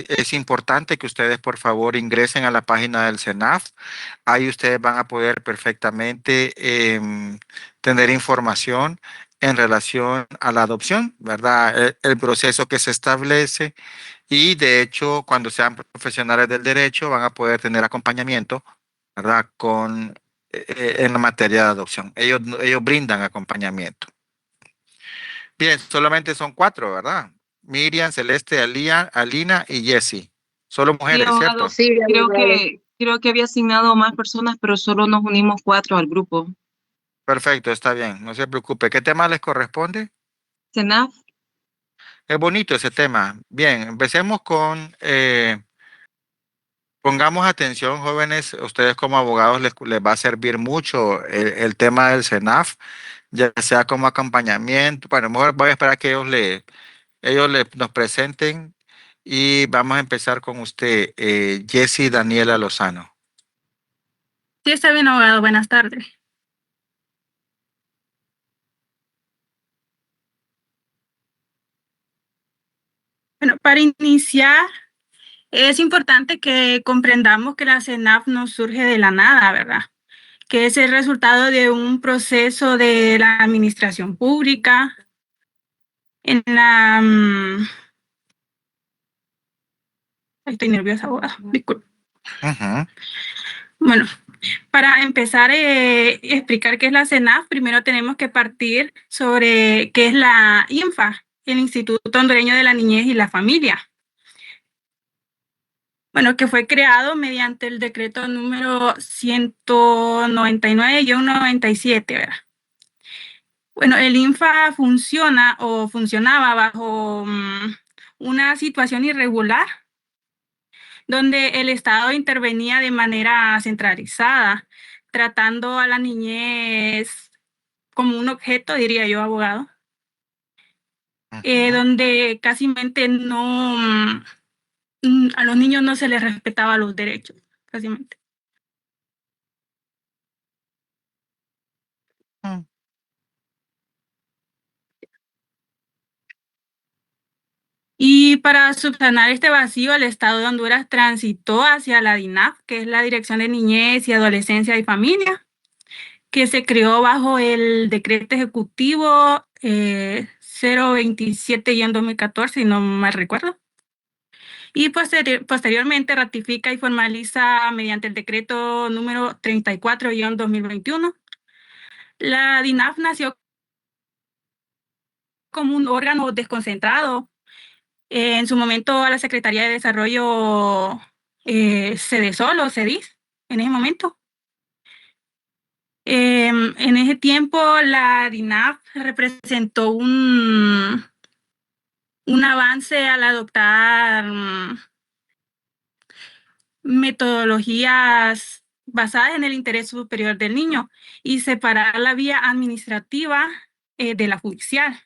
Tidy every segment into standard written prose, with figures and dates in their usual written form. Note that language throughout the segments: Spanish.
es importante que ustedes por favor ingresen a la página del SENAF. Ahí ustedes van a poder perfectamente tener información en relación a la adopción, ¿verdad? El proceso que se establece y de hecho cuando sean profesionales del derecho van a poder tener acompañamiento, ¿verdad? En la materia de adopción. Ellos brindan acompañamiento. Bien, solamente son cuatro, ¿verdad? Miriam, Celeste, Alina y Jessie. Solo Sí, mujeres, abogado, ¿cierto? Sí, abogado. creo que había asignado más personas, pero solo nos unimos 4 al grupo. Perfecto, está bien, no se preocupe. ¿Qué tema les corresponde? CENAF, Es bonito ese tema. Bien, empecemos pongamos atención, jóvenes, ustedes como abogados les va a servir mucho el tema del SENAF, ya sea como acompañamiento. Bueno, mejor voy a esperar que nos presenten y vamos a empezar con usted, Jessie Daniela Lozano. Sí, está bien, abogado. Buenas tardes. Bueno, para iniciar, es importante que comprendamos que la CENAF no surge de la nada, ¿verdad? Que es el resultado de un proceso de la administración pública en la... estoy nerviosa, abogado. Disculpe. Ujú. Bueno, para empezar a explicar qué es la CENAF, primero tenemos que partir sobre qué es la INFA, el Instituto Hondureño de la Niñez y la Familia. Bueno, que fue creado mediante el decreto número 199-97, ¿verdad? Bueno, el INFA funciona o funcionaba bajo una situación irregular donde el Estado intervenía de manera centralizada, tratando a la niñez como un objeto, diría yo, abogado, Ujú. donde casi no, a los niños no se les respetaba los derechos, casi. Mm. Y para subsanar este vacío, el Estado de Honduras transitó hacia la DINAF, que es la Dirección de Niñez y Adolescencia y Familia, que se creó bajo el decreto ejecutivo 027-2014, si no mal recuerdo. Y posteriormente ratifica y formaliza mediante el decreto número 34-2021. La DINAF nació como un órgano desconcentrado. En su momento a la Secretaría de Desarrollo CEDESOL o CEDIS, en ese momento. En ese tiempo la DINAF representó un avance al adoptar metodologías basadas en el interés superior del niño y separar la vía administrativa de la judicial.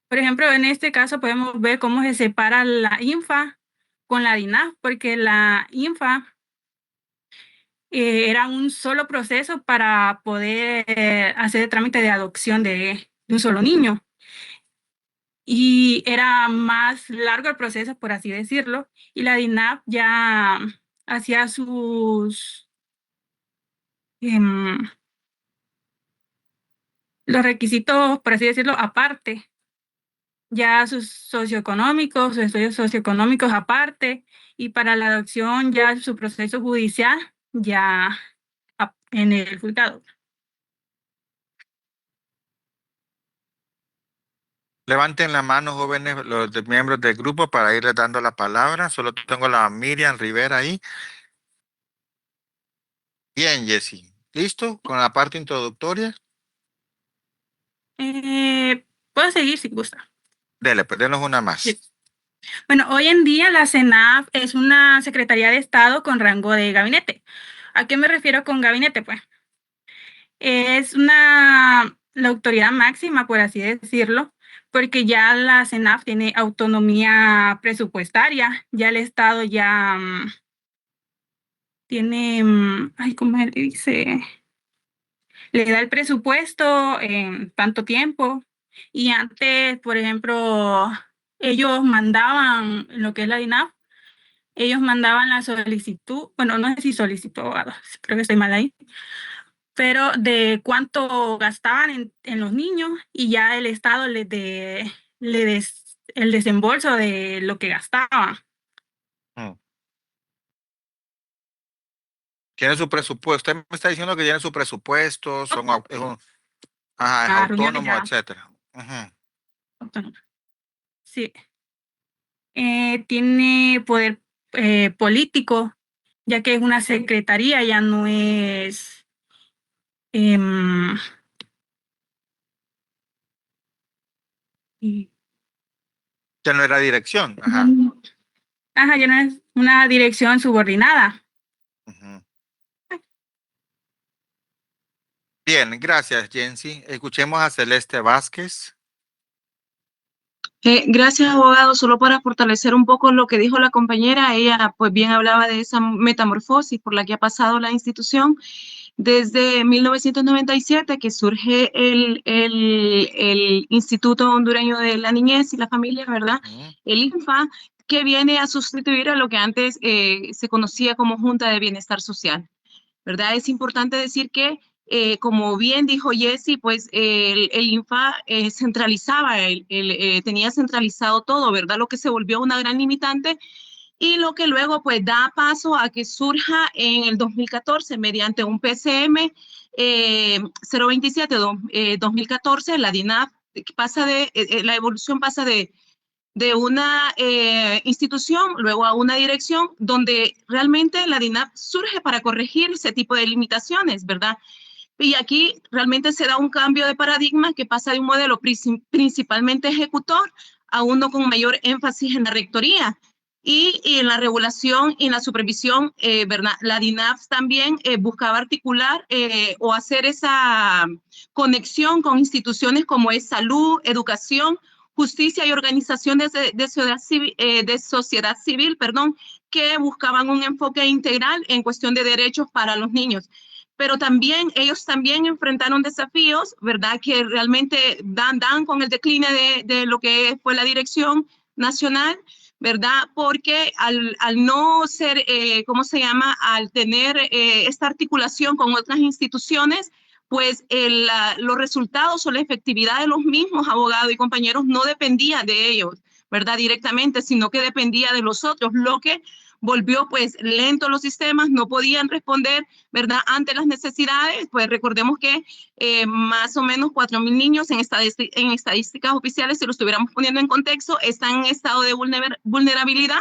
Por ejemplo, en este caso podemos ver cómo se separa la INFA con la DINAF, porque la INFA era un solo proceso para poder hacer el trámite de adopción de un solo niño. Y era más largo el proceso, por así decirlo, y la DINAF ya hacía em, los requisitos, por así decirlo, aparte, ya sus socioeconómicos, sus estudios socioeconómicos aparte, y para la adopción ya su proceso judicial ya en el juzgado. Levanten la mano, jóvenes, miembros del grupo para irles dando la palabra. Solo tengo la Miriam Rivera ahí. Bien, Jessie. ¿Listo? Con la parte introductoria. Puedo seguir si gusta. Dele, pues denos una Sí. más. Bueno, hoy en día la CENAF es una Secretaría de Estado con rango de gabinete. ¿A qué me refiero con gabinete? Pues es la autoridad máxima, por así decirlo, porque ya la CENAF tiene autonomía presupuestaria, ya el Estado ya tiene, ay, ¿cómo se le dice? Le da el presupuesto en tanto tiempo Y antes, por ejemplo, ellos mandaban, en lo que es la DINAF, ellos mandaban la solicitud, bueno, no sé si solicitud, abogado, creo que estoy mal ahí, pero de cuánto gastaban en los niños y ya el Estado el desembolso de lo que gastaban. Mm. Tiene su presupuesto. Usted me está diciendo que tiene su presupuesto, ajá, es A reuniones autónomo, ya etcétera. Ujú. autónomas. Sí. Tiene poder político, ya que es una secretaría, ya no es... em, y- Ya no era dirección. Ajá. ajá, ya no es una dirección subordinada. Ujú. Bien, gracias, Jensi. Escuchemos a Celeste Vázquez. Gracias, abogado. Solo para fortalecer un poco lo que dijo la compañera, ella pues bien hablaba de esa metamorfosis por la que ha pasado la institución desde 1997, que surge el Instituto Hondureño de la Niñez y la Familia, ¿verdad? Ujú. El INFA, que viene a sustituir a lo que antes se conocía como Junta de Bienestar Social. ¿Verdad? Es importante decir que, como bien dijo Jesse, pues el INFA centralizaba, tenía centralizado todo, ¿verdad? Lo que se volvió una gran limitante y lo que luego pues da paso a que surja en el 2014 mediante un PCM 027 2014, la DINAF pasa la evolución pasa de una institución, luego a una dirección, donde realmente la DINAP surge para corregir ese tipo de limitaciones, ¿verdad? Y aquí realmente se da un cambio de paradigma que pasa de un modelo principalmente ejecutor a uno con mayor énfasis en la rectoría. Y en la regulación y en la supervisión, ¿verdad? La DINAF también buscaba articular o hacer esa conexión con instituciones como es salud, educación, justicia y organizaciones de sociedad civil, perdón, que buscaban un enfoque integral en cuestión de derechos para los niños. Pero también ellos también enfrentaron desafíos, ¿verdad? Que realmente dan con el decline de lo que fue la dirección nacional, ¿verdad? Porque al no ser, ¿cómo se llama? Al tener esta articulación con otras instituciones, pues los resultados o la efectividad de los mismos abogados y compañeros no dependía de ellos, ¿verdad? Directamente, sino que dependía de los otros, lo que volvió pues lento los sistemas, no podían responder, ¿verdad? Ante las necesidades, pues recordemos que más o menos 4.000 niños en estadísticas oficiales, si lo estuviéramos poniendo en contexto, están en estado de vulnerabilidad,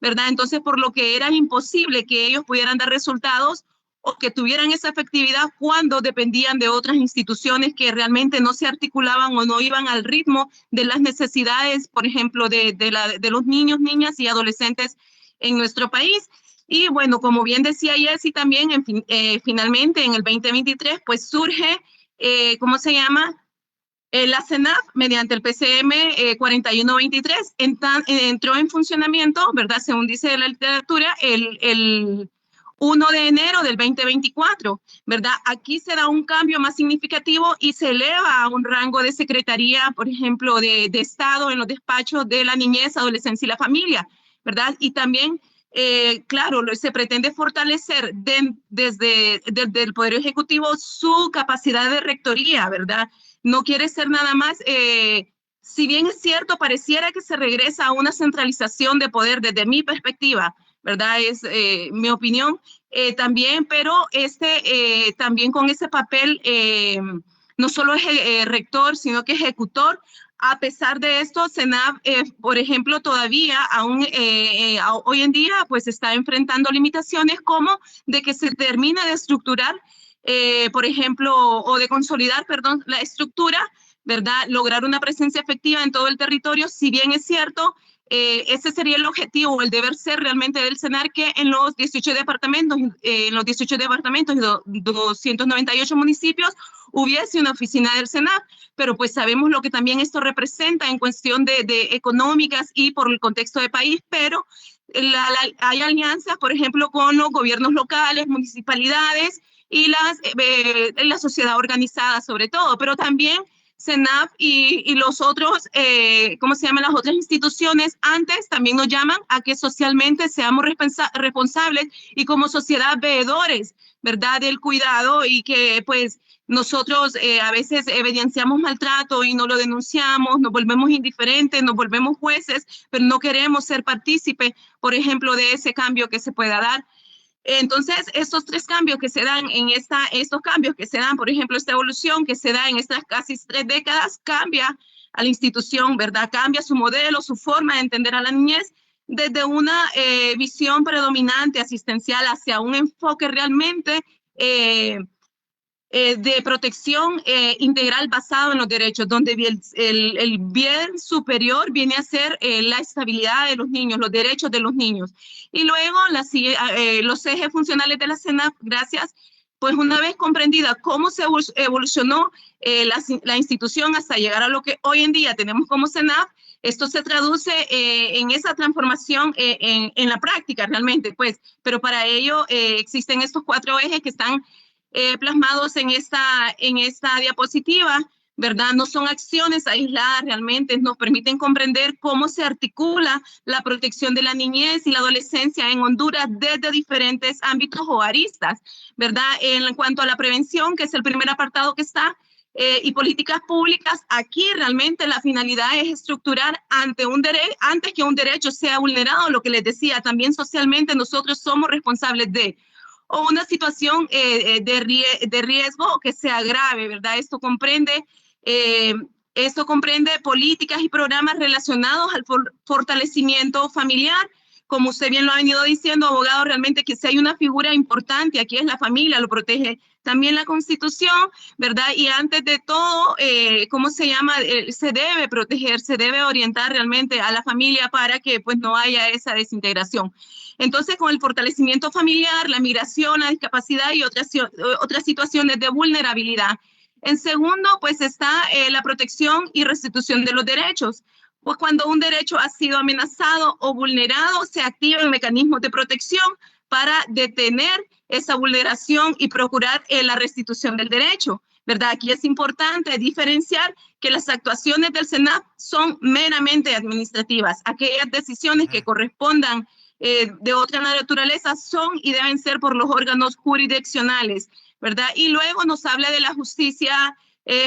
¿verdad? Entonces, por lo que era imposible que ellos pudieran dar resultados o que tuvieran esa efectividad cuando dependían de otras instituciones que realmente no se articulaban o no iban al ritmo de las necesidades, por ejemplo, de los niños, niñas y adolescentes en nuestro país. Y bueno, como bien decía Jessy también, finalmente en el 2023, pues surge, ¿cómo se llama? La CENAF, mediante el PCM 4123, entró en funcionamiento, ¿verdad? Según dice la literatura, el 1 de enero del 2024, ¿verdad? Aquí se da un cambio más significativo y se eleva a un rango de secretaría, por ejemplo, de Estado en los despachos de la niñez, adolescencia y la familia, ¿verdad? Y también claro, se pretende fortalecer desde el Poder Ejecutivo su capacidad de rectoría, ¿verdad? No quiere ser nada más, si bien es cierto, pareciera que se regresa a una centralización de poder desde mi perspectiva, ¿verdad? Es mi opinión también, pero también con ese papel no solo es rector, sino que ejecutor. A pesar de esto, CENAF, por ejemplo, todavía aún hoy en día pues está enfrentando limitaciones como de que se termine de estructurar por ejemplo, o de consolidar, perdón, la estructura, ¿verdad? Lograr una presencia efectiva en todo el territorio, si bien es cierto, ese sería el objetivo o el deber ser realmente del CENAR, que en los 18 departamentos, y 298 municipios, hubiese una oficina del CENAR, pero pues sabemos lo que también esto representa en cuestión de económicas y por el contexto de país, pero hay alianzas, por ejemplo, con los gobiernos locales, municipalidades, y la sociedad organizada sobre todo, pero también CENAF y los otros, ¿cómo se llaman? Las otras instituciones antes también nos llaman a que socialmente seamos responsables y como sociedad veedores, ¿verdad? Del cuidado y que pues nosotros a veces evidenciamos maltrato y no lo denunciamos, nos volvemos indiferentes, nos volvemos jueces, pero no queremos ser partícipes, por ejemplo, de ese cambio que se pueda dar. Entonces, estos tres cambios que se dan estos cambios que se dan, por ejemplo, esta evolución que se da en estas casi 3 décadas, cambia a la institución, ¿verdad? Cambia su modelo, su forma de entender a la niñez desde una visión predominante asistencial hacia un enfoque realmente de protección integral basado en los derechos, donde el bien superior viene a ser la estabilidad de los niños, los derechos de los niños. Y luego los ejes funcionales de la CENAF, gracias, pues una vez comprendida cómo se evolucionó la institución hasta llegar a lo que hoy en día tenemos como CENAF, esto se traduce en esa transformación en la práctica realmente, pues, pero para ello existen estos 4 ejes que están plasmados en esta diapositiva, ¿verdad? No son acciones aisladas realmente, nos permiten comprender cómo se articula la protección de la niñez y la adolescencia en Honduras desde diferentes ámbitos o aristas, ¿verdad? En cuanto a la prevención, que es el primer apartado que está, y políticas públicas, aquí realmente la finalidad es estructurar antes que un derecho sea vulnerado, lo que les decía, también socialmente nosotros somos responsables de o una situación de riesgo que se agrave, ¿verdad? Esto comprende políticas y programas relacionados al fortalecimiento familiar. Como usted bien lo ha venido diciendo, abogado, realmente que si hay una figura importante, aquí es la familia, lo protege también la Constitución, ¿verdad? Y antes de todo, ¿cómo se llama? Se debe proteger, se debe orientar realmente a la familia para que pues no haya esa desintegración. Entonces, con el fortalecimiento familiar, la migración, la discapacidad y otras situaciones de vulnerabilidad. En segundo, pues está la protección y restitución de los derechos. Pues cuando un derecho ha sido amenazado o vulnerado, se activan mecanismos de protección para detener esa vulneración y procurar la restitución del derecho, ¿verdad? Aquí es importante diferenciar que las actuaciones del CENAF son meramente administrativas. Aquellas decisiones que correspondan de otra naturaleza son y deben ser por los órganos jurisdiccionales, ¿verdad? Y luego nos habla de la justicia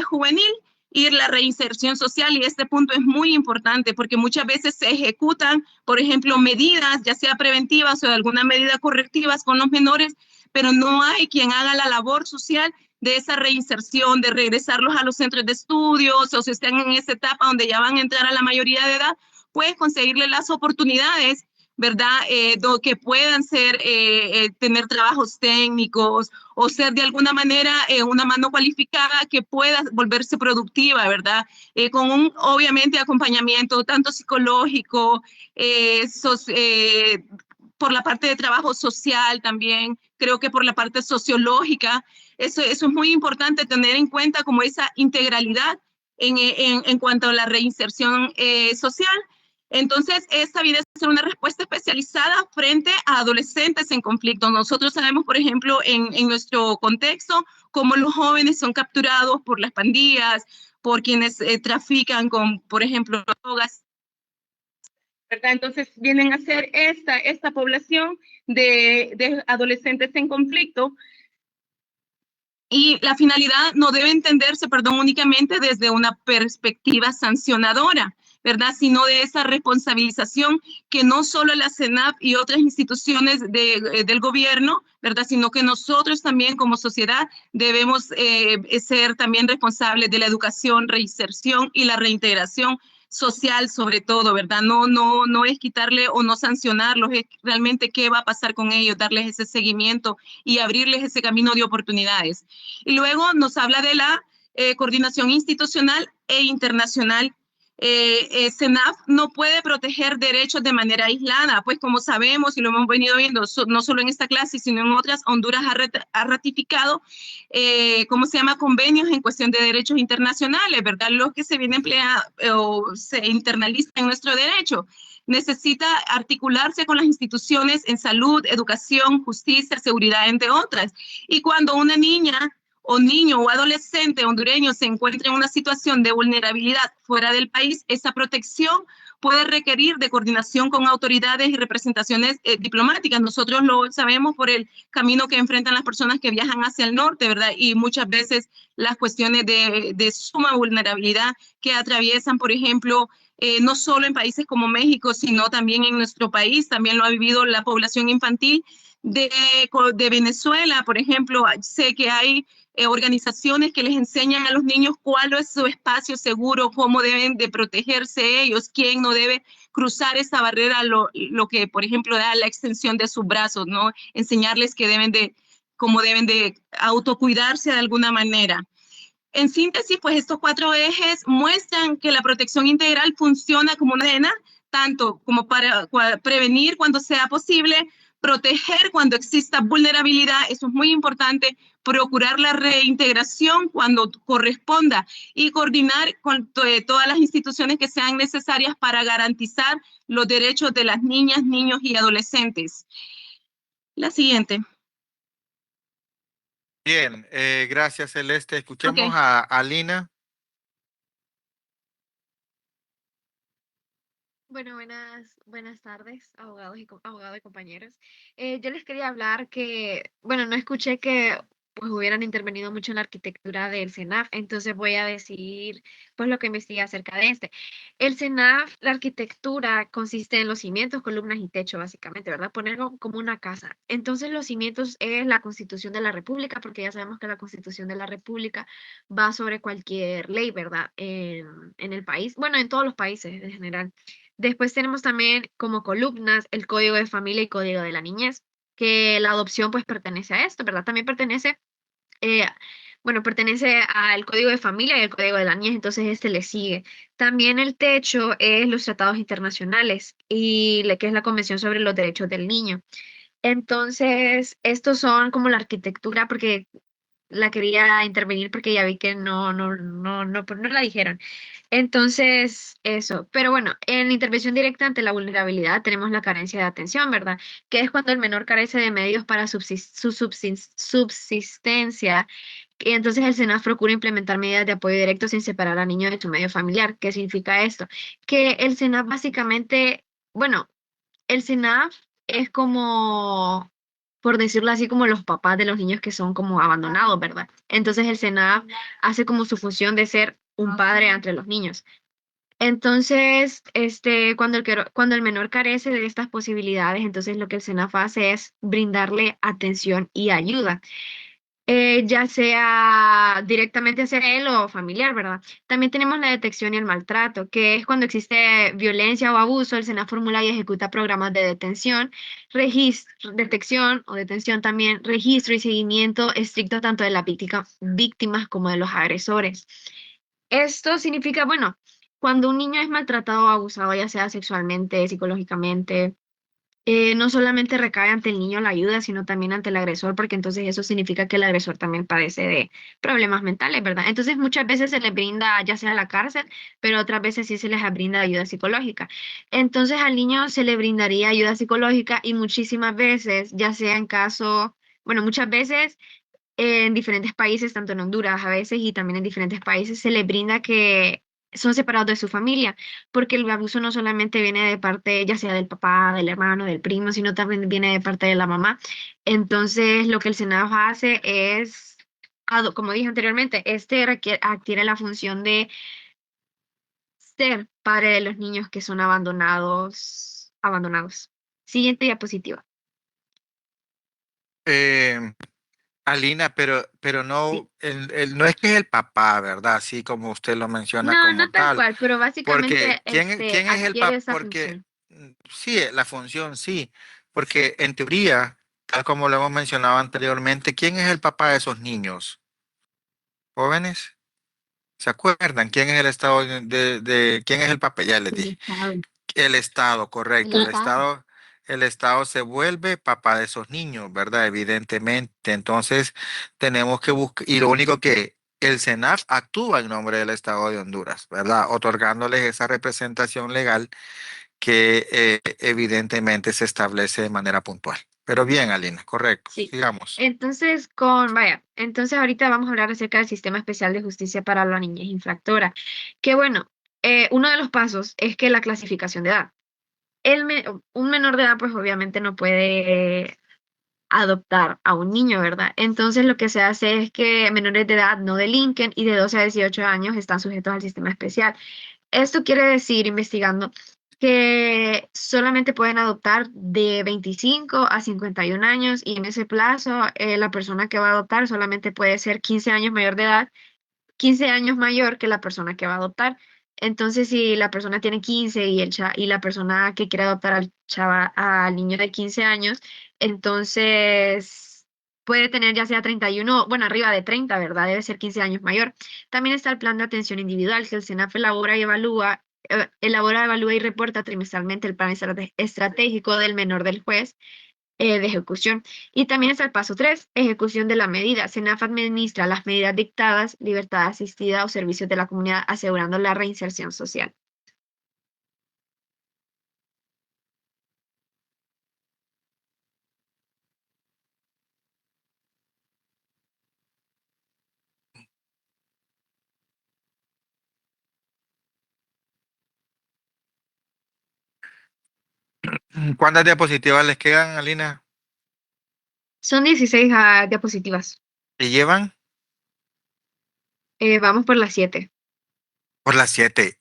juvenil y la reinserción social, y este punto es muy importante porque muchas veces se ejecutan, por ejemplo, medidas, ya sea preventivas o alguna medida correctivas con los menores, pero no hay quien haga la labor social de esa reinserción, de regresarlos a los centros de estudios, o si están en esa etapa donde ya van a entrar a la mayoría de edad, pues conseguirle las oportunidades, ¿verdad? Que puedan ser, tener trabajos técnicos o ser de alguna manera una mano cualificada que pueda volverse productiva, ¿verdad? Con un, obviamente, acompañamiento tanto psicológico, por la parte de trabajo social también, creo que por la parte sociológica, eso es muy importante tener en cuenta como esa integralidad en cuanto a la reinserción social. Entonces, esta viene a ser una respuesta especializada frente a adolescentes en conflicto. Nosotros sabemos, por ejemplo, en nuestro contexto, cómo los jóvenes son capturados por las pandillas, por quienes trafican con, por ejemplo, drogas, ¿verdad? Entonces, vienen a ser esta población de adolescentes en conflicto. Y la finalidad no debe entenderse, perdón, únicamente desde una perspectiva sancionadora, ¿verdad? Sino de esa responsabilización que no solo la CENAF y otras instituciones del gobierno, ¿verdad? Sino que nosotros también como sociedad debemos ser también responsables de la educación, reinserción y la reintegración social sobre todo, ¿verdad? No es quitarle o no sancionarlos, es realmente qué va a pasar con ellos, darles ese seguimiento y abrirles ese camino de oportunidades. Y luego nos habla de la coordinación institucional e internacional. CENAF no puede proteger derechos de manera aislada, pues como sabemos y lo hemos venido viendo, no solo en esta clase, sino en otras, Honduras ha ratificado, ¿cómo se llama?, convenios en cuestión de derechos internacionales, ¿verdad? Los que se vienen empleando o se internalizan en nuestro derecho. Necesita articularse con las instituciones en salud, educación, justicia, seguridad, entre otras. Y cuando una niña o niño o adolescente hondureño se encuentra en una situación de vulnerabilidad fuera del país, esa protección puede requerir de coordinación con autoridades y representaciones diplomáticas. Nosotros lo sabemos por el camino que enfrentan las personas que viajan hacia el norte, ¿verdad? Y muchas veces las cuestiones de suma vulnerabilidad que atraviesan, por ejemplo, no solo en países como México, sino también en nuestro país, también lo ha vivido la población infantil de Venezuela, por ejemplo. Sé que hay organizaciones que les enseñan a los niños cuál es su espacio seguro, cómo deben de protegerse ellos, quién no debe cruzar esa barrera, lo que, por ejemplo, da la extensión de sus brazos, ¿no? Enseñarles que deben de, cómo deben de autocuidarse de alguna manera. En síntesis, pues estos 4 ejes muestran que la protección integral funciona como una cadena, tanto como para prevenir cuando sea posible, proteger cuando exista vulnerabilidad, eso es muy importante, procurar la reintegración cuando corresponda y coordinar con todas las instituciones que sean necesarias para garantizar los derechos de las niñas, niños y adolescentes. La siguiente. Bien, gracias Celeste. Escuchemos Ok. a Lina. Bueno, buenas tardes, abogados abogados y compañeros. Yo les quería hablar que, bueno, no escuché que pues hubieran intervenido mucho en la arquitectura del CENAF, entonces voy a decir pues lo que investigué acerca de este. El CENAF, la arquitectura consiste en los cimientos, columnas y techo, básicamente, ¿verdad? Ponerlo como una casa. Entonces los cimientos es la Constitución de la República, porque ya sabemos que la Constitución de la República va sobre cualquier ley, ¿verdad? En el país, bueno, en todos los países en general. Después tenemos también como columnas el código de familia y código de la niñez, que la adopción pues pertenece a esto, ¿verdad? También pertenece, eh, bueno, pertenece al código de familia y al código de la niñez, entonces este le sigue. También el techo es los tratados internacionales y que es la Convención sobre los Derechos del Niño. Entonces, estos son como la arquitectura, porque la quería intervenir porque ya vi que no la dijeron. Entonces, eso. Pero bueno, en la intervención directa ante la vulnerabilidad tenemos la carencia de atención, ¿verdad? Que es cuando el menor carece de medios para subsistencia. Y entonces el SENAF procura implementar medidas de apoyo directo sin separar al niño de su medio familiar. ¿Qué significa esto? Que el SENAF básicamente, bueno, el SENAF es como, por decirlo así, como los papás de los niños que son como abandonados, ¿verdad? Entonces el SENAF hace como su función de ser un padre entre los niños. Entonces, cuando el menor carece de estas posibilidades, entonces lo que el SENAF hace es brindarle atención y ayuda, ya sea directamente hacia él o familiar, ¿verdad? También tenemos la detección y el maltrato, que es cuando existe violencia o abuso, el SENA formula y ejecuta programas de detención, detección o detención también, registro y seguimiento estricto tanto de las víctimas como de los agresores. Esto significa, bueno, cuando un niño es maltratado o abusado, ya sea sexualmente, psicológicamente, no solamente recae ante el niño la ayuda, sino también ante el agresor, porque entonces eso significa que el agresor también padece de problemas mentales, ¿verdad? Entonces muchas veces se les brinda ya sea la cárcel, pero otras veces sí se les brinda ayuda psicológica. Entonces al niño se le brindaría ayuda psicológica y muchísimas veces, ya sea en caso, bueno, muchas veces en diferentes países, tanto en Honduras a veces y también en diferentes países, se les brinda que son separados de su familia, porque el abuso no solamente viene de parte, ya sea del papá, del hermano, del primo, sino también viene de parte de la mamá. Entonces, lo que el Senado hace es, como dije anteriormente, adquiere la función de ser padre de los niños que son abandonados. Siguiente diapositiva. Eh, Alina, pero Sí. no, no es que es el papá, ¿verdad? Así como usted lo menciona No, como no tal tal. cual, pero básicamente Porque, ¿quién es el adquiere papá? esa Porque, función. sí, la función, sí. Porque en teoría, tal como lo hemos mencionado anteriormente, ¿quién es el papá de esos niños? ¿Jóvenes? ¿Se acuerdan? ¿Quién es el estado quién es el papá? Ya les El dije. Estado. El Estado, El correcto. Estado. El Estado se vuelve papá de esos niños, ¿verdad? Evidentemente. Entonces, tenemos que buscar, y lo único que el SENAF actúa en nombre del Estado de Honduras, ¿verdad? Otorgándoles esa representación legal que evidentemente se establece de manera puntual. Pero bien, Alina, correcto. Sí. Sigamos. Entonces, entonces ahorita vamos a hablar acerca del Sistema Especial de Justicia para la Niñez Infractora. Que bueno, uno de los pasos es que la clasificación de edad. Un menor de edad, pues obviamente no puede adoptar a un niño, ¿verdad? Entonces lo que se hace es que menores de edad no delinquen y de 12 a 18 años están sujetos al sistema especial. Esto quiere decir, investigando, que solamente pueden adoptar de 25 a 51 años y en ese plazo la persona que va a adoptar solamente puede ser 15 años mayor de edad, 15 años mayor que la persona que va a adoptar. Entonces, si la persona tiene 15 y la persona que quiere adoptar al niño de 15 años, entonces puede tener ya sea 31, bueno, arriba de 30, ¿verdad? Debe ser 15 años mayor. También está el plan de atención individual que el SENAF elabora, evalúa y reporta trimestralmente el plan estratégico del menor del juez de ejecución. Y también está el paso 3, ejecución de la medida. SENAF administra las medidas dictadas, libertad asistida o servicios de la comunidad, asegurando la reinserción social. ¿Cuántas diapositivas les quedan, Alina? Son 16 diapositivas. ¿Y llevan? Vamos por las 7. Por las 7.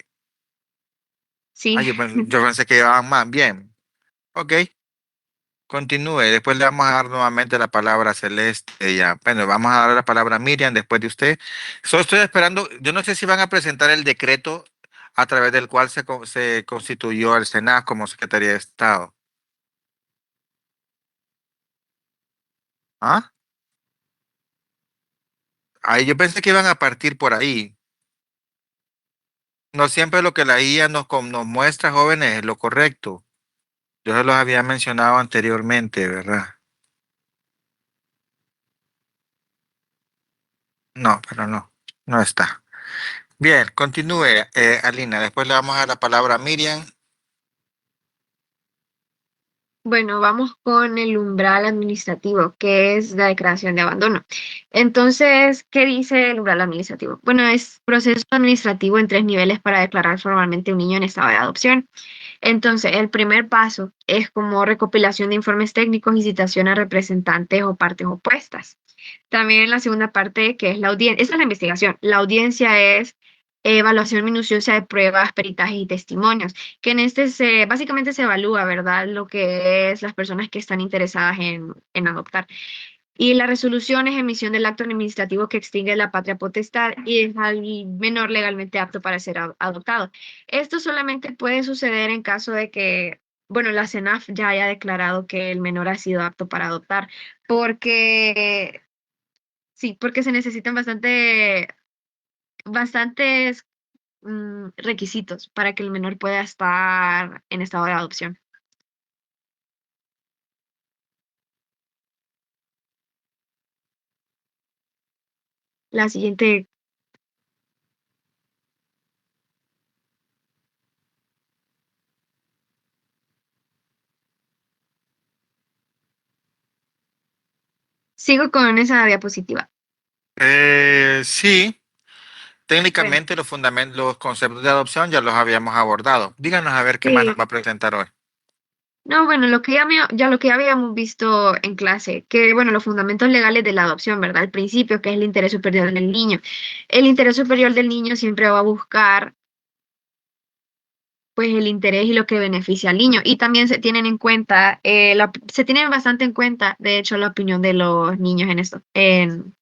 Sí. Ah, yo pensé que llevaban más. Bien. Ok. Continúe. Después le vamos a dar nuevamente la palabra a Celeste. Ya. Bueno, vamos a dar la palabra a Miriam después de usted. Solo estoy esperando. Yo no sé si van a presentar el decreto a través del cual se constituyó el SENAC como Secretaría de Estado. ¿Ah? Ahí yo pensé que iban a partir por ahí. No siempre lo que la guía nos muestra, jóvenes, es lo correcto. Yo se los había mencionado anteriormente, ¿verdad? No, pero no, no está. Bien, continúe, Alina. Después le vamos a dar la palabra a Miriam. Bueno, vamos con el umbral administrativo, que es la declaración de abandono. Entonces, ¿qué dice el umbral administrativo? Bueno, es proceso administrativo en 3 niveles para declarar formalmente un niño en estado de adopción. Entonces, el primer paso es como recopilación de informes técnicos y citación a representantes o partes opuestas. También la segunda parte, que es la audiencia, esa es la investigación. La audiencia es evaluación minuciosa de pruebas, peritajes y testimonios, que en este básicamente se evalúa, ¿verdad? Lo que es las personas que están interesadas en adoptar. Y la resolución es emisión del acto administrativo que extingue la patria potestad y deja al menor legalmente apto para ser adoptado. Esto solamente puede suceder en caso de que, bueno, la CENAF ya haya declarado que el menor ha sido apto para adoptar, porque sí, porque se necesitan bastantes requisitos para que el menor pueda estar en estado de adopción. La siguiente, sigo con esa diapositiva. Sí, Bueno, técnicamente los conceptos de adopción ya los habíamos abordado. Díganos a ver qué más nos sí. va a presentar hoy. No, bueno, lo que ya habíamos visto en clase, que bueno, los fundamentos legales de la adopción, ¿verdad? El principio, que es el interés superior del niño. El interés superior del niño siempre va a buscar pues el interés y lo que beneficia al niño. Y también se tienen en cuenta, se tienen bastante en cuenta, de hecho, la opinión de los niños en esto, en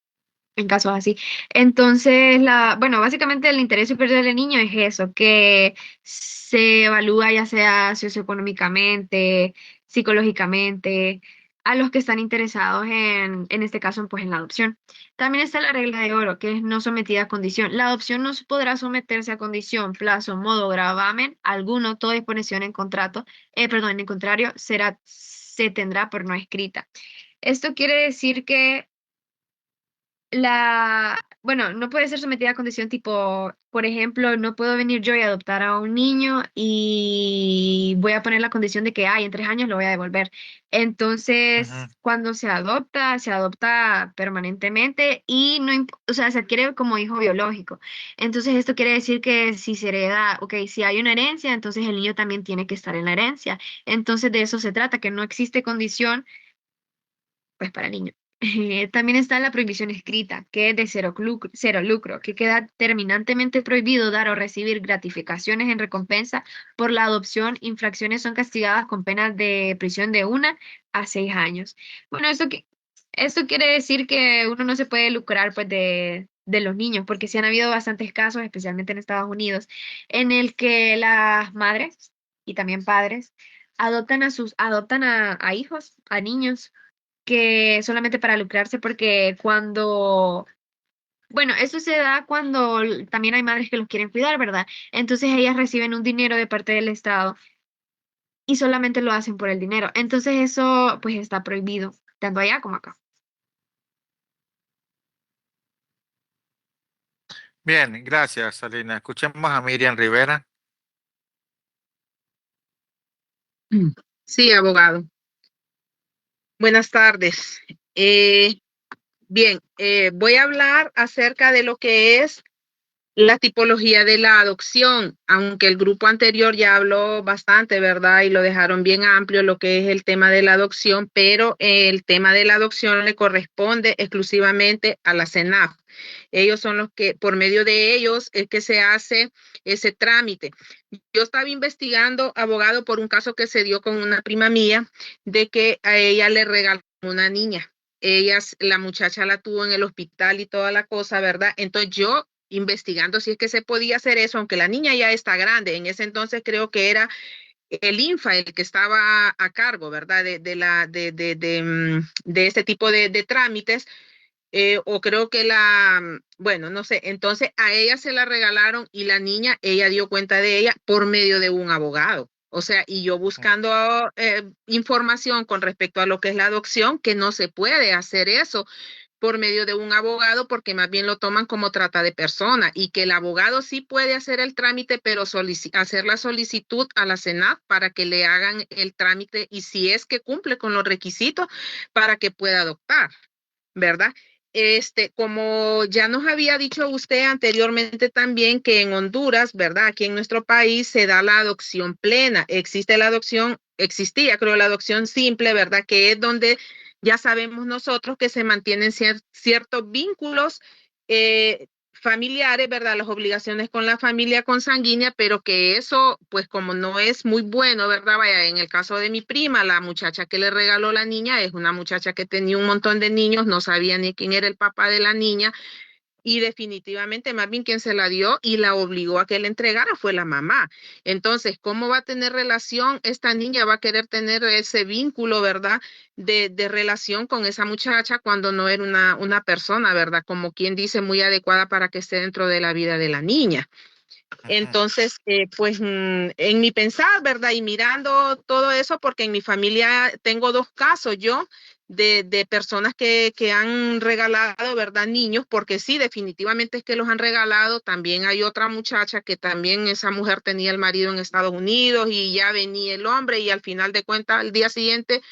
casos así. Entonces, bueno, básicamente el interés superior del niño es eso, que se evalúa ya sea socioeconómicamente, psicológicamente, a los que están interesados en este caso, pues en la adopción. También está la regla de oro, que es no sometida a condición. La adopción no podrá someterse a condición, plazo, modo, gravamen, alguno, toda disposición en contrato, perdón, en el contrario, se tendrá por no escrita. Esto quiere decir que bueno, no puede ser sometida a condición tipo, por ejemplo, no puedo venir yo y adoptar a un niño y voy a poner la condición de que, ay, en 3 años lo voy a devolver. Ujú. Entonces, cuando se adopta permanentemente y no, o sea, se adquiere como hijo biológico. Entonces, esto quiere decir que si se hereda, ok, si hay una herencia, entonces el niño también tiene que estar en la herencia. Entonces, de eso se trata, que no existe condición pues para niños. También está la prohibición escrita, que es de cero lucro, que queda terminantemente prohibido dar o recibir gratificaciones en recompensa por la adopción. Infracciones son castigadas con penas de prisión de 1 a 6 años. Bueno, esto quiere decir que uno no se puede lucrar pues de los niños, porque sí han habido bastantes casos, especialmente en Estados Unidos, en el que las madres y también padres adoptan a hijos, a niños que solamente para lucrarse, porque bueno, eso se da cuando también hay madres que los quieren cuidar, ¿verdad? Entonces ellas reciben un dinero de parte del Estado y solamente lo hacen por el dinero. Entonces eso pues está prohibido, tanto allá como acá. Bien, gracias, Salina. Escuchemos a Miriam Rivera. Sí, abogado. Buenas tardes. Bien, voy a hablar acerca de lo que es la tipología de la adopción, aunque el grupo anterior ya habló bastante, ¿verdad? Y lo dejaron bien amplio lo que es el tema de la adopción, pero el tema de la adopción le corresponde exclusivamente a la CENAF. Ellos son los que, por medio de ellos, es que se hace ese trámite. Yo estaba investigando, abogado, por un caso que se dio con una prima mía, de que a ella le regaló una niña. La muchacha la tuvo en el hospital y toda la cosa, ¿verdad? Entonces yo investigando si es que se podía hacer eso, aunque la niña ya está grande, en ese entonces creo que era el INFA el que estaba a cargo, ¿verdad? De este tipo de trámites, o creo que bueno, no sé, entonces a ella se la regalaron y la niña, ella dio cuenta de ella por medio de un abogado. O sea, y yo buscando información con respecto a lo que es la adopción, que no se puede hacer eso por medio de un abogado, porque más bien lo toman como trata de persona, y que el abogado sí puede hacer el trámite, pero hacer la solicitud a la Senat para que le hagan el trámite y si es que cumple con los requisitos para que pueda adoptar, ¿verdad? Como ya nos había dicho usted anteriormente también que en Honduras, ¿verdad? Aquí en nuestro país se da la adopción plena. Existe la adopción, existía, creo, la adopción simple, ¿verdad? Que es donde ya sabemos nosotros que se mantienen ciertos vínculos familiares, ¿verdad? Las obligaciones con la familia consanguínea, pero que eso, pues como no es muy bueno, ¿verdad? Vaya, en el caso de mi prima, la muchacha que le regaló la niña es una muchacha que tenía un montón de niños, no sabía ni quién era el papá de la niña, y definitivamente más bien quien se la dio y la obligó a que la entregara fue la mamá. Entonces, ¿cómo va a tener relación esta niña? Va a querer tener ese vínculo, ¿verdad? De relación con esa muchacha cuando no era una persona, ¿verdad? Como quien dice, muy adecuada para que esté dentro de la vida de la niña. Ujú. Entonces, pues en mi pensar, ¿verdad? Y mirando todo eso, porque en mi familia tengo 2 casos yo de personas que han regalado, ¿verdad? Niños, porque sí, definitivamente es que los han regalado. También hay otra muchacha que también esa mujer tenía el marido en Estados Unidos y ya venía el hombre y al final de cuentas, al día siguiente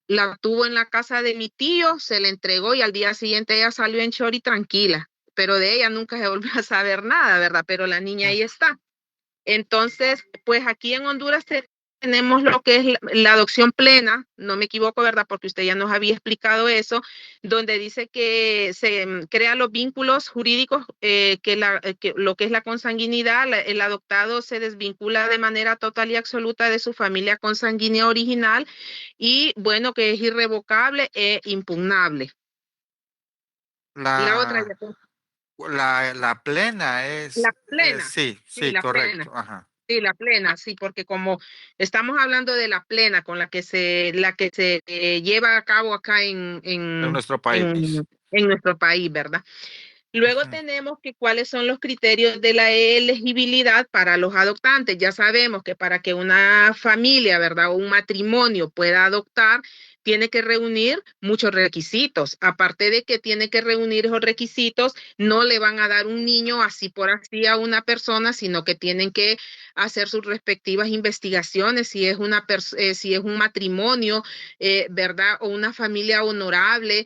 la tuvo en la casa de mi tío, se la entregó y al día siguiente ella salió en short y tranquila, pero de ella nunca se volvió a saber nada, ¿verdad? Pero la niña ahí está. Entonces, pues aquí en Honduras tenemos lo que es la adopción plena, no me equivoco, ¿verdad? Porque usted ya nos había explicado eso, donde dice que se crean los vínculos jurídicos, que lo que es la consanguinidad, el adoptado se desvincula de manera total y absoluta de su familia consanguínea original y bueno, que es irrevocable e impugnable. La otra, La, la plena la es, plena, sí, sí, sí, la plena. correcto. Ajá. Sí, la plena, sí, porque como estamos hablando de la plena con la que se lleva a cabo acá En nuestro país. en nuestro país, ¿verdad? Luego Ujú. tenemos que cuáles son los criterios de la elegibilidad para los adoptantes. Ya sabemos que para que una familia, ¿verdad? O un matrimonio pueda adoptar, tiene que reunir muchos requisitos. Aparte de que tiene que reunir esos requisitos, no le van a dar un niño así por así a una persona, sino que tienen que hacer sus respectivas investigaciones, si es un matrimonio, ¿verdad? O una familia honorable,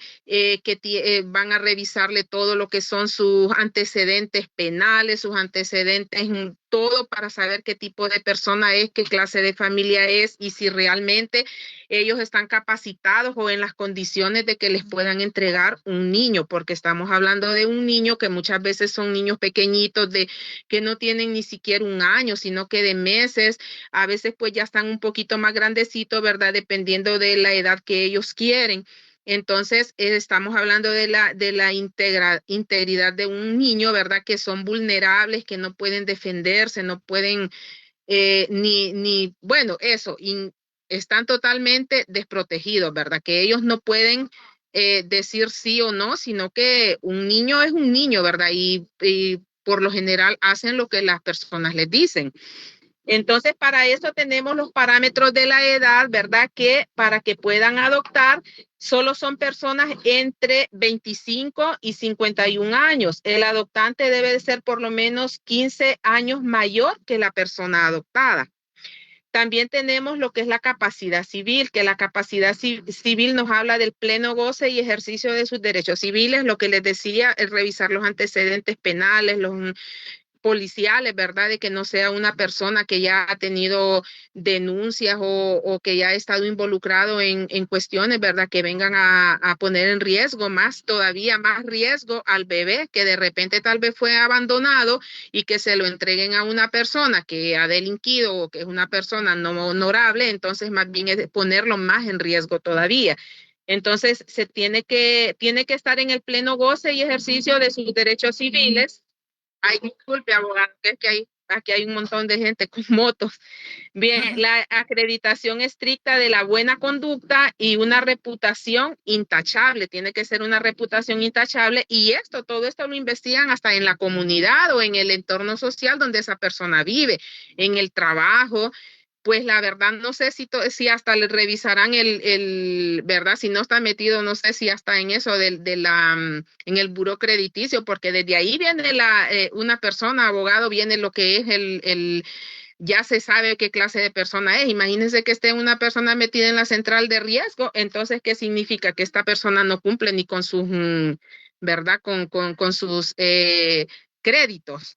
van a revisarle todo lo que son sus antecedentes penales, sus antecedentes, todo para saber qué tipo de persona es, qué clase de familia es y si realmente ellos están capacitados o en las condiciones de que les puedan entregar un niño, porque estamos hablando de un niño que muchas veces son niños pequeñitos que no tienen ni siquiera un año, sino que de meses, a veces pues ya están un poquito más grandecitos, ¿verdad? Dependiendo de la edad que ellos quieren. Entonces, estamos hablando de la integridad de un niño, ¿verdad? Que son vulnerables, que no pueden defenderse, no pueden bueno, eso, están totalmente desprotegidos, ¿verdad? Que ellos no pueden decir sí o no, sino que un niño es un niño, ¿verdad? Y por lo general hacen lo que las personas les dicen. Entonces, para eso tenemos los parámetros de la edad, ¿verdad? Que para que puedan adoptar, solo son personas entre 25 y 51 años. El adoptante debe de ser por lo menos 15 años mayor que la persona adoptada. También tenemos lo que es la capacidad civil, que la capacidad civil nos habla del pleno goce y ejercicio de sus derechos civiles. Lo que les decía es revisar los antecedentes penales, los policiales, ¿verdad? De que no sea una persona que ya ha tenido denuncias o que ya ha estado involucrado en cuestiones, ¿verdad? Que vengan a poner en riesgo todavía más riesgo al bebé, que de repente tal vez fue abandonado y que se lo entreguen a una persona que ha delinquido o que es una persona no honorable, entonces más bien es ponerlo más en riesgo todavía. Entonces, tiene que estar en el pleno goce y ejercicio de sus derechos civiles. Ay, disculpe, abogado, que es que aquí hay un montón de gente con motos. Bien, la acreditación estricta de la buena conducta y una reputación intachable. Tiene que ser una reputación intachable y todo esto lo investigan hasta en la comunidad o en el entorno social donde esa persona vive, en el trabajo. Pues la verdad no sé si hasta le revisarán ¿verdad? Si no está metido, no sé si hasta en eso en el buró crediticio, porque desde ahí viene una persona, abogado, viene lo que es ya se sabe qué clase de persona es. Imagínense que esté una persona metida en la central de riesgo, entonces, ¿qué significa? Que esta persona no cumple ni con sus, ¿verdad? Con sus créditos.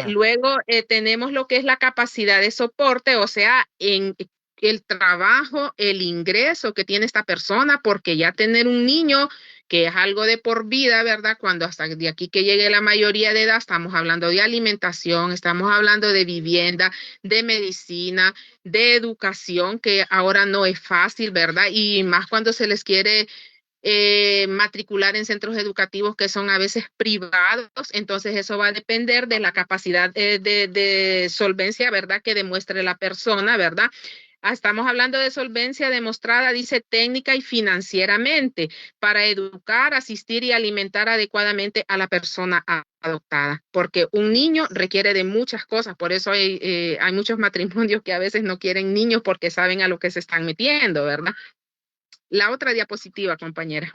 Luego tenemos lo que es la capacidad de soporte, o sea, en el trabajo, el ingreso que tiene esta persona, porque ya tener un niño que es algo de por vida, ¿verdad? Cuando hasta de aquí que llegue la mayoría de edad, estamos hablando de alimentación, estamos hablando de vivienda, de medicina, de educación, que ahora no es fácil, ¿verdad? Y más cuando se les quiere matricular en centros educativos que son a veces privados, entonces eso va a depender de la capacidad de solvencia, ¿verdad? Que demuestre la persona, ¿verdad? Estamos hablando de solvencia demostrada, dice técnica y financieramente, para educar, asistir y alimentar adecuadamente a la persona adoptada, porque un niño requiere de muchas cosas, por eso hay muchos matrimonios que a veces no quieren niños porque saben a lo que se están metiendo, ¿verdad? La otra diapositiva, compañera.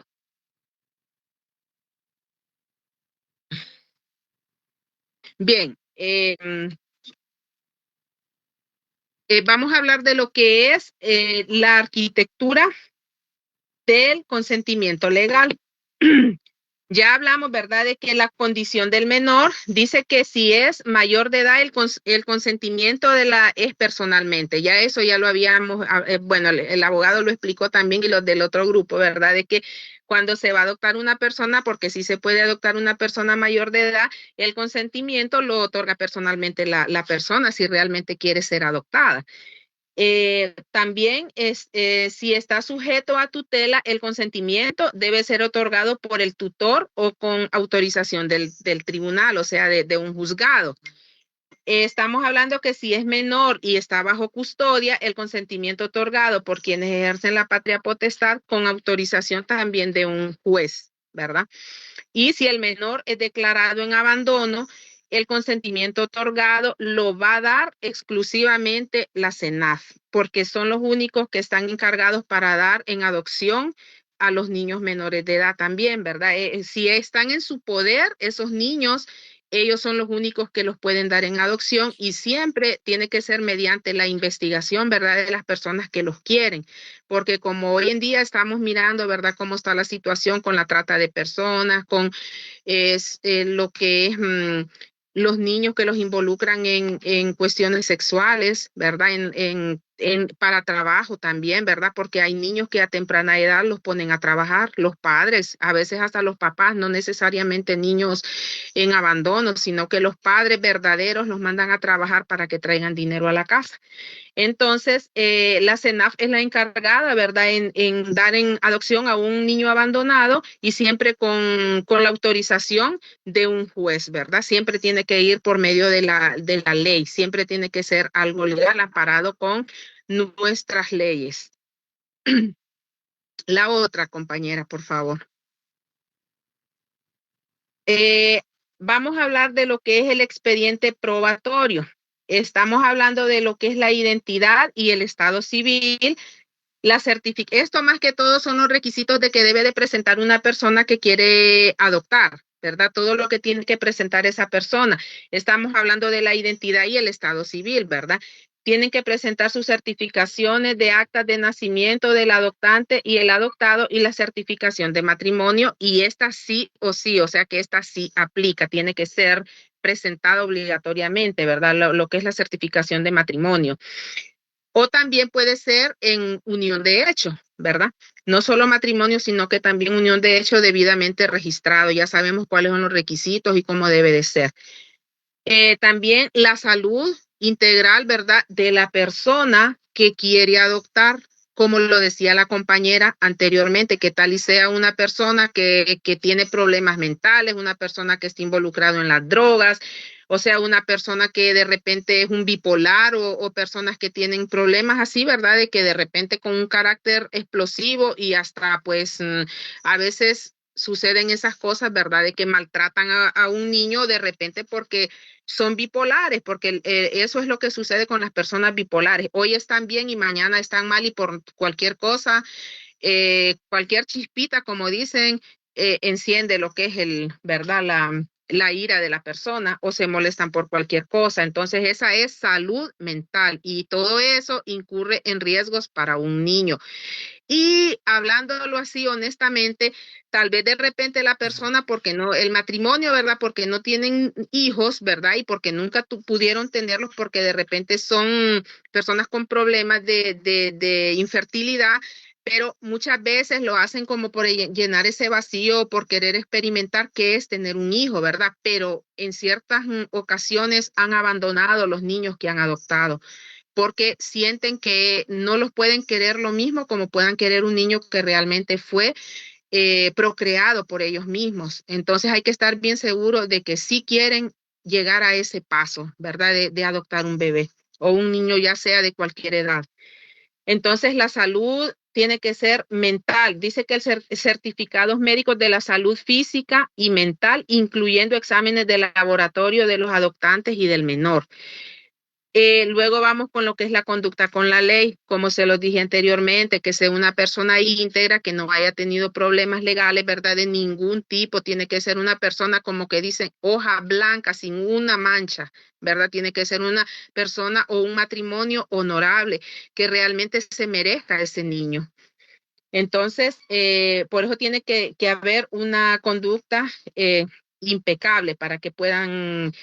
Bien, vamos a hablar de lo que es la arquitectura del consentimiento legal. Ya hablamos, ¿verdad?, de que la condición del menor dice que si es mayor de edad, el consentimiento es personalmente. Ya eso ya lo habíamos, bueno, el abogado lo explicó también y los del otro grupo, ¿verdad?, de que cuando se va a adoptar una persona, porque sí se puede adoptar una persona mayor de edad, el consentimiento lo otorga personalmente la persona si realmente quiere ser adoptada. También si está sujeto a tutela, el consentimiento debe ser otorgado por el tutor o con autorización del tribunal, o sea, de un juzgado. Estamos hablando que si es menor y está bajo custodia, el consentimiento otorgado por quienes ejercen la patria potestad con autorización también de un juez, ¿verdad? Y si el menor es declarado en abandono, el consentimiento otorgado lo va a dar exclusivamente la CENAF, porque son los únicos que están encargados para dar en adopción a los niños menores de edad también, ¿verdad? Si están en su poder, esos niños, ellos son los únicos que los pueden dar en adopción y siempre tiene que ser mediante la investigación, ¿verdad? De las personas que los quieren, porque como hoy en día estamos mirando, ¿verdad? Cómo está la situación con la trata de personas, con lo que es los niños que los involucran en cuestiones sexuales, ¿verdad? Para trabajo también, ¿verdad? Porque hay niños que a temprana edad los ponen a trabajar, los padres, a veces hasta los papás, no necesariamente niños en abandono, sino que los padres verdaderos los mandan a trabajar para que traigan dinero a la casa. Entonces, la CENAF es la encargada, ¿verdad?, en dar en adopción a un niño abandonado y siempre con la autorización de un juez, ¿verdad? Siempre tiene que ir por medio de la ley, siempre tiene que ser algo legal, amparado con nuestras leyes. La otra, compañera, por favor. Vamos a hablar de lo que es el expediente probatorio. Estamos hablando de lo que es la identidad y el estado civil. Esto más que todo son los requisitos de que debe de presentar una persona que quiere adoptar, ¿verdad? Todo lo que tiene que presentar esa persona. Estamos hablando de la identidad y el estado civil, ¿verdad? Tienen que presentar sus certificaciones de actas de nacimiento del adoptante y el adoptado y la certificación de matrimonio, y esta sí o sí, o sea que esta sí aplica, tiene que ser presentada obligatoriamente, ¿verdad? Lo que es la certificación de matrimonio. O también puede ser en unión de hecho, ¿verdad? No solo matrimonio, sino que también unión de hecho debidamente registrado. Ya sabemos cuáles son los requisitos y cómo debe de ser. También la salud integral, ¿verdad?, de la persona que quiere adoptar, como lo decía la compañera anteriormente, que tal y sea una persona que tiene problemas mentales, una persona que está involucrada en las drogas, o sea, una persona que de repente es un bipolar o personas que tienen problemas así, ¿verdad?, de que de repente con un carácter explosivo y hasta pues a veces suceden esas cosas, ¿verdad?, de que maltratan a un niño de repente porque son bipolares, porque eso es lo que sucede con las personas bipolares. Hoy están bien y mañana están mal y por cualquier cosa, cualquier chispita, como dicen, enciende lo que es ¿verdad? La ira de la persona o se molestan por cualquier cosa. Entonces esa es salud mental y todo eso incurre en riesgos para un niño. Y hablándolo así honestamente, tal vez de repente la persona, porque no, el matrimonio, ¿verdad? Porque no tienen hijos, ¿verdad? Y porque nunca pudieron tenerlos, porque de repente son personas con problemas de infertilidad, pero muchas veces lo hacen como por llenar ese vacío, por querer experimentar qué es tener un hijo, ¿verdad? Pero en ciertas ocasiones han abandonado los niños que han adoptado, porque sienten que no los pueden querer lo mismo como puedan querer un niño que realmente fue procreado por ellos mismos. Entonces hay que estar bien seguros de que sí quieren llegar a ese paso, ¿verdad? De adoptar un bebé o un niño, ya sea de cualquier edad. Entonces la salud tiene que ser mental. Dice que el certificados médicos de la salud física y mental, incluyendo exámenes de laboratorio de los adoptantes y del menor. Luego vamos con lo que es la conducta con la ley, como se los dije anteriormente, que sea una persona íntegra, que no haya tenido problemas legales, ¿verdad? De ningún tipo, tiene que ser una persona como que dicen hoja blanca, sin una mancha, ¿verdad? Tiene que ser una persona o un matrimonio honorable, que realmente se merezca ese niño. Entonces, por eso tiene que haber una conducta impecable para que puedan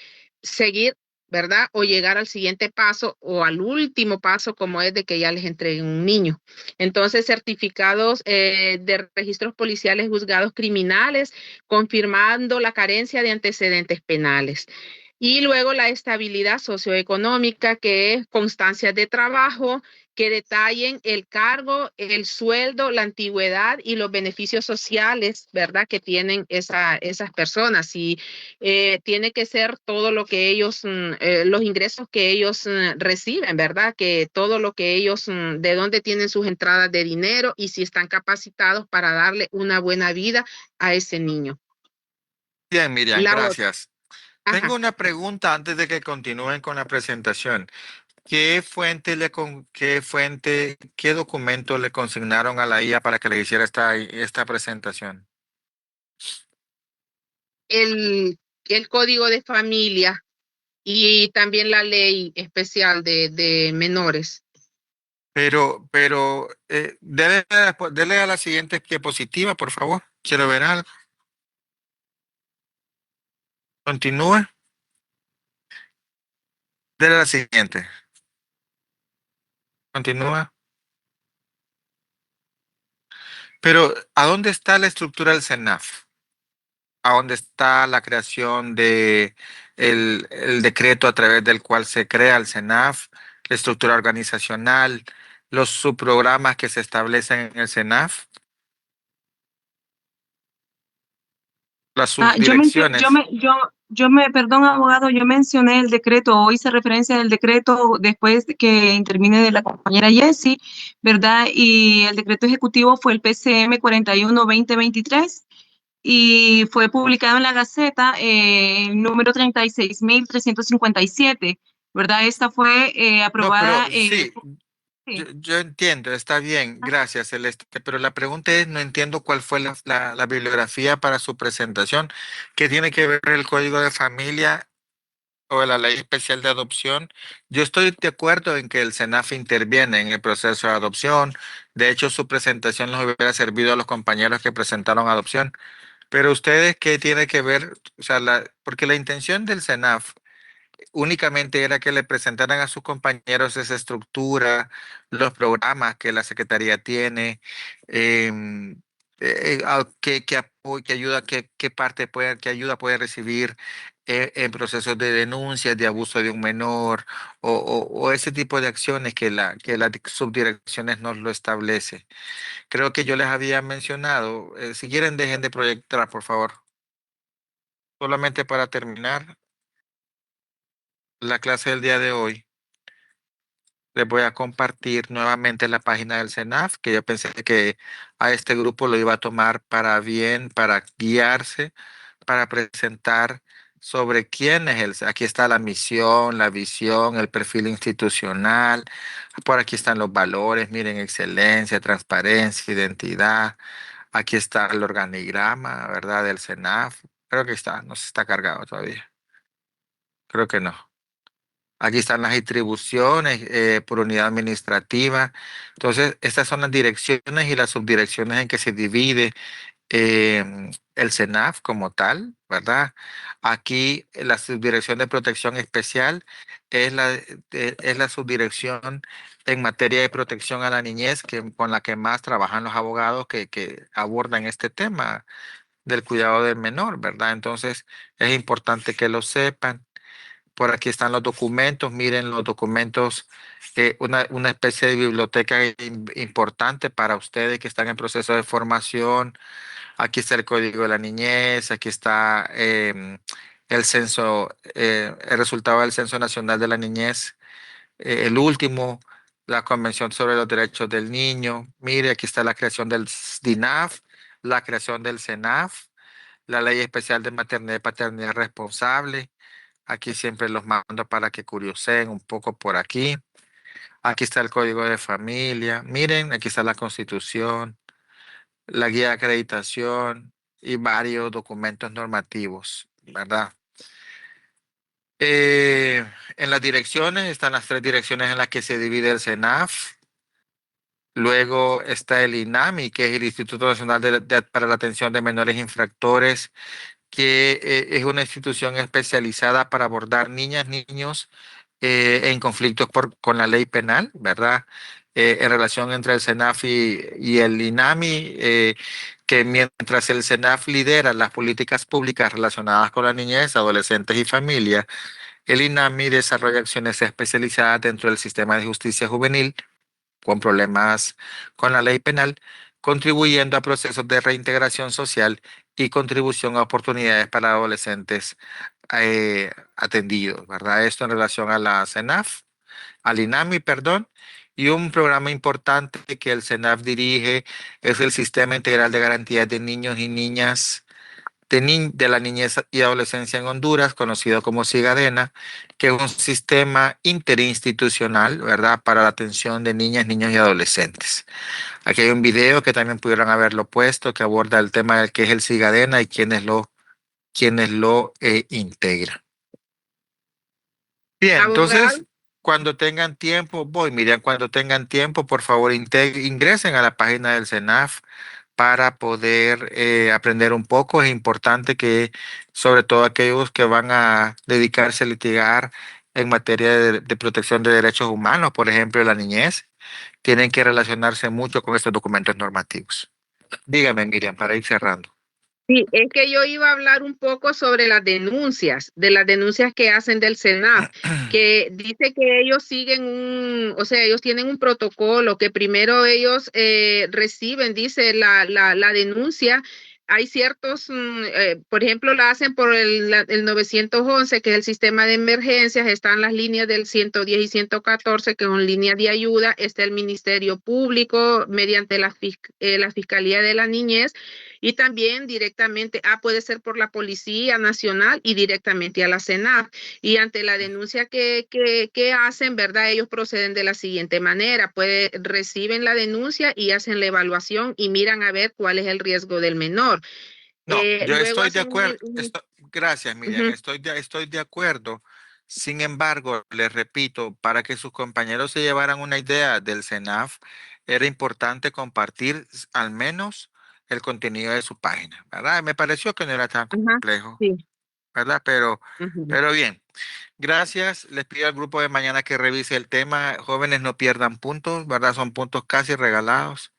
seguir, ¿verdad? O llegar al siguiente paso o al último paso, como es de que ya les entreguen un niño. Entonces, certificados de registros policiales, juzgados criminales, confirmando la carencia de antecedentes penales. Y luego la estabilidad socioeconómica, que es constancias de trabajo, que detallen el cargo, el sueldo, la antigüedad y los beneficios sociales, ¿verdad? Que tienen esas personas. Y tiene que ser todo lo que ellos, los ingresos que ellos reciben, ¿verdad? Que todo lo que ellos, de dónde tienen sus entradas de dinero y si están capacitados para darle una buena vida a ese niño. Bien, Miriam, La otra. gracias. Ajá. Tengo una pregunta antes de que continúen con la presentación. ¿Qué documento le consignaron a la IA para que le hiciera esta presentación? El código de familia y también la ley especial de menores. Dele a la siguiente diapositiva, por favor. Quiero ver algo. Continúe. Dele a la siguiente. Continúa. Pero, ¿a dónde está la estructura del CENAF? ¿A dónde está la creación de el decreto a través del cual se crea el CENAF, la estructura organizacional, los subprogramas que se establecen en el CENAF, las subdirecciones? Perdón, abogado, yo mencioné el decreto, o hice referencia al decreto después de que intervine de la compañera Jessie, ¿verdad? Y el decreto ejecutivo fue el PCM 41-2023 y fue publicado en la Gaceta, número 36.357, ¿verdad? Esta fue No, pero aprobada. sí, Sí. yo entiendo, está bien, gracias, Celeste, pero la pregunta es, no entiendo cuál fue la bibliografía para su presentación. ¿Qué tiene que ver el Código de Familia o la Ley Especial de Adopción? Yo estoy de acuerdo en que el SENAF interviene en el proceso de adopción. De hecho, su presentación les hubiera servido a los compañeros que presentaron adopción. Pero ustedes, ¿qué tiene que ver? O sea, porque la intención del SENAF únicamente era que le presentaran a sus compañeros esa estructura, los programas que la Secretaría tiene, em, qué ayuda, qué ayuda puede recibir en procesos de denuncias de abuso de un menor o ese tipo de acciones que las subdirecciones nos lo establece. Creo que yo les había mencionado, si quieren dejen de proyectar, por favor. Solamente para terminar la clase del día de hoy. Les voy a compartir nuevamente la página del CENAF, que yo pensé que a este grupo lo iba a tomar para bien, para guiarse, para presentar sobre quién es el. Aquí está la misión, la visión, el perfil institucional. Por aquí están los valores, miren, excelencia, transparencia, identidad. Aquí está el organigrama, ¿verdad? Del CENAF. Creo que está, no se está cargado todavía. Creo que no. Aquí están las distribuciones por unidad administrativa. Entonces, estas son las direcciones y las subdirecciones en que se divide el CENAF como tal, ¿verdad? Aquí la subdirección de protección especial es la subdirección en materia de protección a la niñez con la que más trabajan los abogados que abordan este tema del cuidado del menor, ¿verdad? Entonces, es importante que lo sepan. Por aquí están los documentos, miren los documentos, una especie de biblioteca importante para ustedes que están en proceso de formación. Aquí está el Código de la Niñez, aquí está el censo, el resultado del Censo Nacional de la Niñez, el último, la Convención sobre los Derechos del Niño. Mire, aquí está la creación del DINAF, la creación del CENAF, la Ley Especial de Maternidad y Paternidad Responsable. Aquí siempre los mando para que curioseen un poco por aquí. Aquí está el código de familia. Miren, aquí está la constitución, la guía de acreditación y varios documentos normativos, ¿verdad? En las direcciones están las tres direcciones en las que se divide el CENAF. Luego está el INAMI, que es el Instituto Nacional para la Atención de Menores Infractores, que es una institución especializada para abordar niñas, niños en conflictos con la ley penal, ¿verdad? En relación entre el CENAF y el INAMI, que mientras el CENAF lidera las políticas públicas relacionadas con la niñez, adolescentes y familia, el INAMI desarrolla acciones especializadas dentro del sistema de justicia juvenil con problemas con la ley penal, contribuyendo a procesos de reintegración social y contribución a oportunidades para adolescentes atendidos, ¿verdad? Esto en relación a la CENAF, al INAMI, perdón, y un programa importante que el CENAF dirige es el Sistema Integral de Garantías de Niños y Niñas de la niñez y adolescencia en Honduras, conocido como SIGADENA, que es un sistema interinstitucional, ¿verdad?, para la atención de niñas, niños y adolescentes. Aquí hay un video que también pudieron haberlo puesto, que aborda el tema del que es el SIGADENA y quiénes lo integran. Bien, Abogado, entonces, cuando tengan tiempo, Miriam, cuando tengan tiempo, por favor, ingresen a la página del SENAF para poder aprender un poco. Es importante que, sobre todo aquellos que van a dedicarse a litigar en materia de protección de derechos humanos, por ejemplo, la niñez, tienen que relacionarse mucho con estos documentos normativos. Dígame, Miriam, para ir cerrando. sí, es que yo iba a hablar un poco sobre de las denuncias que hacen del SENAF, que dice que ellos siguen o sea, ellos tienen un protocolo que primero ellos reciben, dice la denuncia. Hay ciertos, por ejemplo, la hacen por el 911, que es el sistema de emergencias, están las líneas del 110 y 114, que son líneas de ayuda, está el Ministerio Público mediante la Fiscalía de la Niñez, y también directamente, puede ser por la Policía Nacional y directamente a la SENAF. Y ante la denuncia que hacen, ¿verdad? Ellos proceden de la siguiente manera, reciben la denuncia y hacen la evaluación y miran a ver cuál es el riesgo del menor. No, yo Luego estoy de hacen acuerdo. Gracias, Miriam. ujú, Estoy de acuerdo. Sin embargo, les repito, para que sus compañeros se llevaran una idea del SENAF, era importante compartir al menos el contenido de su página, ¿verdad? Me pareció que no era tan ajá, complejo, sí, ¿verdad? ujú. Pero bien, gracias. Les pido al grupo de mañana que revise el tema. Jóvenes, no pierdan puntos, ¿verdad? Son puntos casi regalados,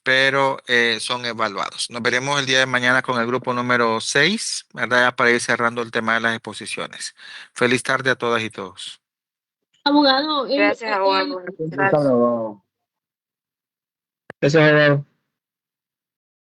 pero son evaluados. Nos veremos el día de mañana con el grupo número 6, ¿verdad? Ya para ir cerrando el tema de las exposiciones. Feliz tarde a todas y todos. Abogado, Gracias, abogado. Ok. Gracias. Gracias, abogado.